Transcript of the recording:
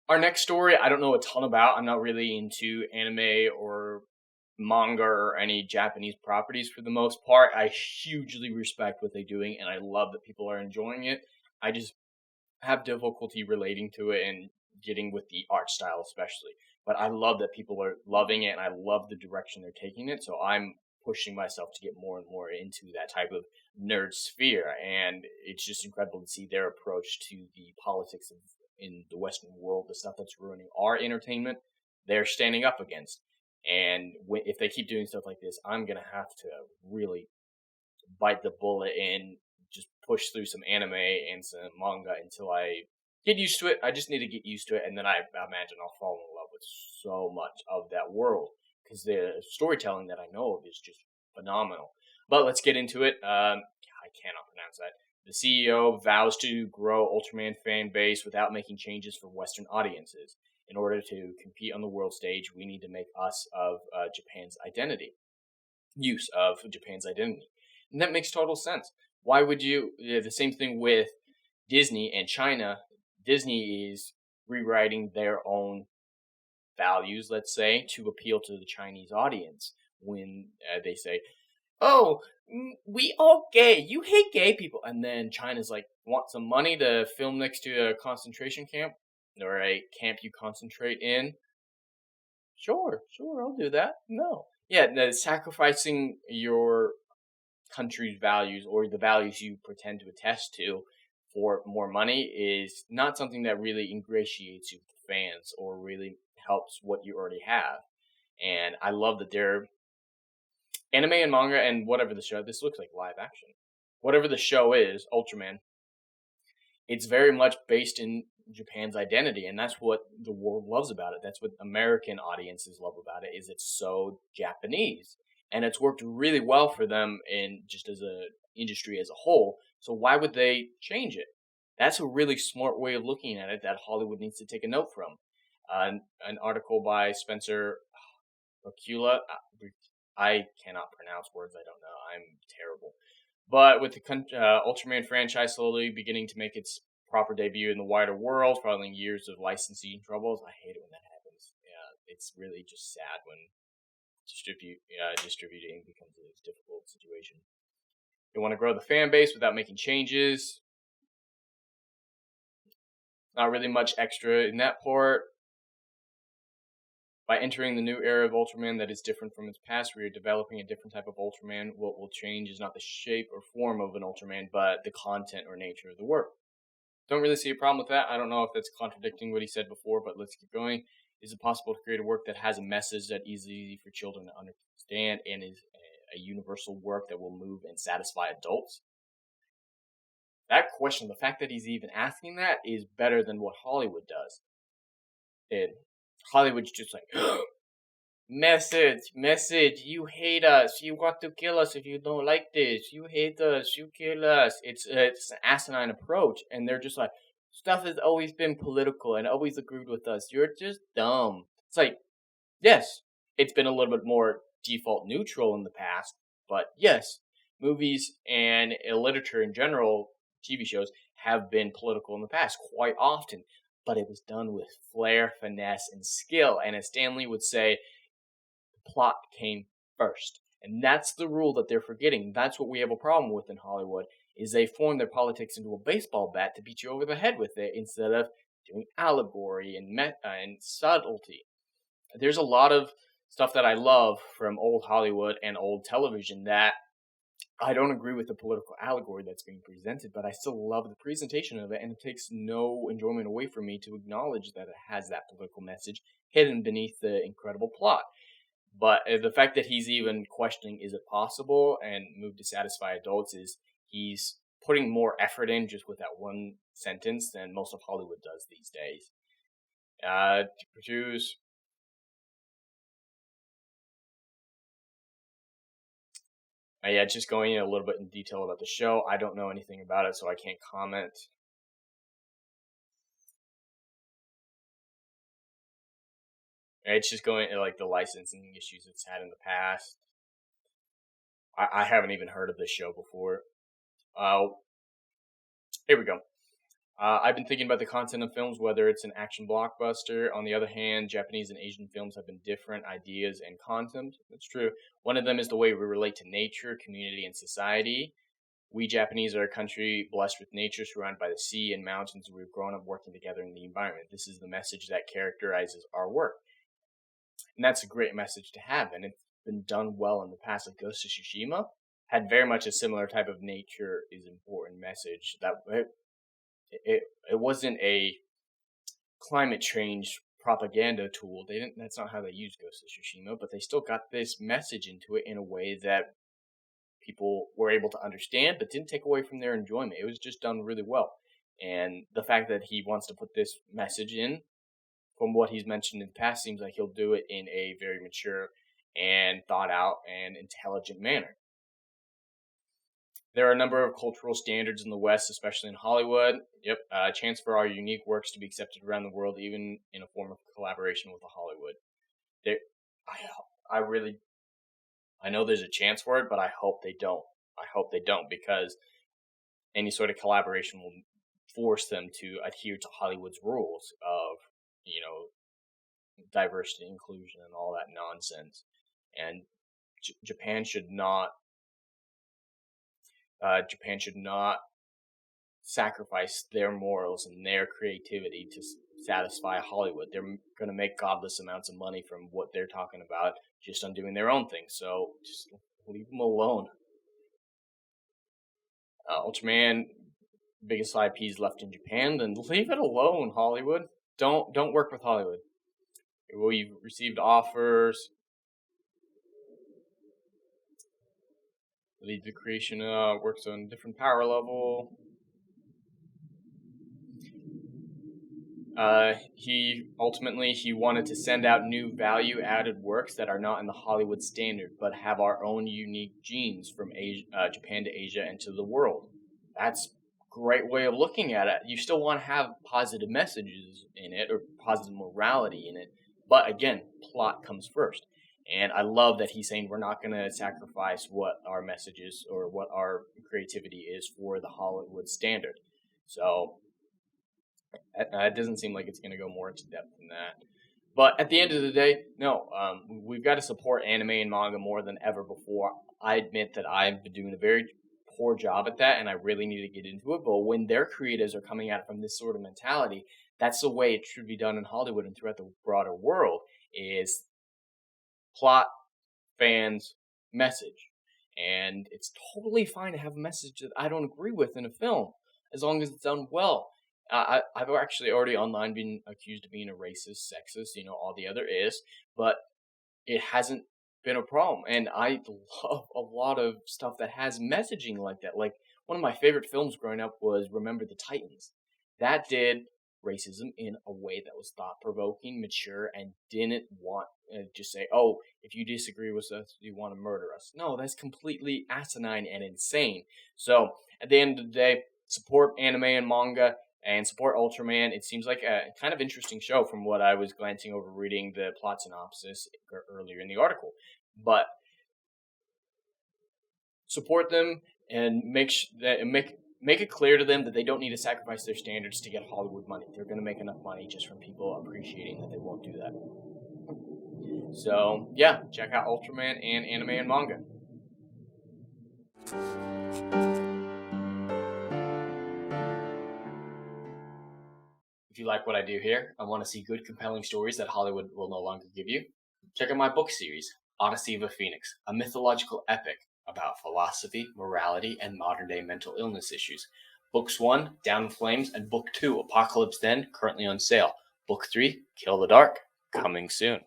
Our next story, I don't know a ton about. I'm not really into anime or manga or any Japanese properties for the most part. I hugely respect what they're doing, and I love that people are enjoying it. I just have difficulty relating to it and getting with the art style, especially. But I love that people are loving it, and I love the direction they're taking it. So I'm pushing myself to get more and more into that type of nerd sphere, and it's just incredible to see their approach to the politics of in the Western world, the stuff that's ruining our entertainment. They're standing up against, and if they keep doing stuff like this, I'm gonna have to really bite the bullet and just push through some anime and some manga until I get used to it. I just need to get used to it, and then I imagine I'll fall in love with so much of that world because the storytelling that I know of is just phenomenal. But let's get into it. I cannot pronounce that. The CEO vows to grow Ultraman fan base without making changes for Western audiences. In order to compete on the world stage, we need to make use of Japan's identity. And that makes total sense. Why would you? The same thing with Disney and China. Disney is rewriting their own values, let's say, to appeal to the Chinese audience when they say, "Oh, we all gay. You hate gay people," and then China's like, "Want some money to film next to a concentration camp or a camp you concentrate in?" Sure, I'll do that. No, yeah, no, sacrificing your country's values or the values you pretend to attest to for more money is not something that really ingratiates you with the fans or really helps what you already have. And I love that they're anime and manga and whatever the show. This looks like live action. Whatever the show is, Ultraman. It's very much based in Japan's identity, and that's what the world loves about it. That's what American audiences love about it. Is it's so Japanese, and it's worked really well for them in just as a industry as a whole. So why would they change it? That's a really smart way of looking at it that Hollywood needs to take a note from. An article by Spencer Bakula. I cannot pronounce words I don't know. I'm terrible. But with the Ultraman franchise slowly beginning to make its proper debut in the wider world, following years of licensing troubles, I hate it when that happens. Yeah, it's really just sad when distributing becomes a difficult situation. You want to grow the fan base without making changes. Not really much extra in that part. By entering the new era of Ultraman that is different from its past, we are developing a different type of Ultraman. What will change is not the shape or form of an Ultraman, but the content or nature of the work. Don't really see a problem with that. I don't know if that's contradicting what he said before, but let's keep going. Is it possible to create a work that has a message that is easy for children to understand and is a universal work that will move and satisfy adults? That question, the fact that he's even asking that, is better than what Hollywood does. Hollywood's just like, message, you hate us, you want to kill us if you don't like this, you hate us, you kill us. It's an asinine approach, and they're just like, stuff has always been political and always agreed with us. You're just dumb. It's like, yes, it's been a little bit more default neutral in the past, but yes, movies and literature in general, TV shows, have been political in the past quite often. But it was done with flair, finesse, and skill. And as Stanley would say, the plot came first. And that's the rule that they're forgetting. That's what we have a problem with in Hollywood, is they form their politics into a baseball bat to beat you over the head with it instead of doing allegory and subtlety. There's a lot of stuff that I love from old Hollywood and old television that I don't agree with the political allegory that's being presented, but I still love the presentation of it, and it takes no enjoyment away from me to acknowledge that it has that political message hidden beneath the incredible plot. But the fact that he's even questioning, is it possible, and move to satisfy adults, is he's putting more effort in just with that one sentence than most of Hollywood does these days. To produce... yeah, just going in a little bit in detail about the show. I don't know anything about it, so I can't comment. It's just going into like the licensing issues it's had in the past. I haven't even heard of this show before. Here we go. I've been thinking about the content of films, whether it's an action blockbuster. On the other hand, Japanese and Asian films have been different ideas and content. That's true. One of them is the way we relate to nature, community, and society. We Japanese are a country blessed with nature, surrounded by the sea and mountains. We've grown up working together in the environment. This is the message that characterizes our work. And that's a great message to have, and it's been done well in the past. Like Ghost of Tsushima had very much a similar type of nature is important message. That it wasn't a climate change propaganda tool. They didn't. That's not how they used Ghost of Tsushima, but they still got this message into it in a way that people were able to understand, but didn't take away from their enjoyment. It was just done really well. And the fact that he wants to put this message in, from what he's mentioned in the past, seems like he'll do it in a very mature and thought out and intelligent manner. There are a number of cultural standards in the West, especially in Hollywood. Yep, a chance for our unique works to be accepted around the world, even in a form of collaboration with Hollywood. There, I know there's a chance for it, but I hope they don't. I hope they don't, because any sort of collaboration will force them to adhere to Hollywood's rules of, diversity, inclusion, and all that nonsense. And Japan should not. Japan should not sacrifice their morals and their creativity to satisfy Hollywood. They're going to make godless amounts of money from what they're talking about just on doing their own thing. So just leave them alone. Ultraman, biggest IPs left in Japan, then leave it alone, Hollywood. Don't work with Hollywood. We've received offers. Lead the creation works on a different power level. He wanted to send out new value-added works that are not in the Hollywood standard, but have our own unique genes from Japan to Asia and to the world. That's a great way of looking at it. You still want to have positive messages in it, or positive morality in it, but again, plot comes first. And I love that he's saying we're not going to sacrifice what our message is or what our creativity is for the Hollywood standard. So it doesn't seem like it's going to go more into depth than that. But at the end of the day, no, we've got to support anime and manga more than ever before. I admit that I've been doing a very poor job at that, and I really need to get into it. But when their creatives are coming at it from this sort of mentality, that's the way it should be done in Hollywood and throughout the broader world, is plot, fans, message. And it's totally fine to have a message that I don't agree with in a film, as long as it's done well. I've actually already online been accused of being a racist, sexist, all the other is, but it hasn't been a problem. And I love a lot of stuff that has messaging like that. Like, one of my favorite films growing up was Remember the Titans. That did racism in a way that was thought-provoking, mature, and didn't want just say, oh, if you disagree with us, you want to murder us. No, that's completely asinine and insane. So, at the end of the day, support anime and manga, and support Ultraman. It seems like a kind of interesting show from what I was glancing over reading the plot synopsis earlier in the article. But support them and make it clear to them that they don't need to sacrifice their standards to get Hollywood money. They're going to make enough money just from people appreciating that they won't do that. So, yeah, check out Ultraman and anime and manga. If you like what I do here and want to see good, compelling stories that Hollywood will no longer give you, check out my book series, Odyssey of a Phoenix, a mythological epic about philosophy, morality, and modern-day mental illness issues. Books 1, Down in Flames, and Book 2, Apocalypse Then, currently on sale. Book 3, Kill the Dark, coming soon.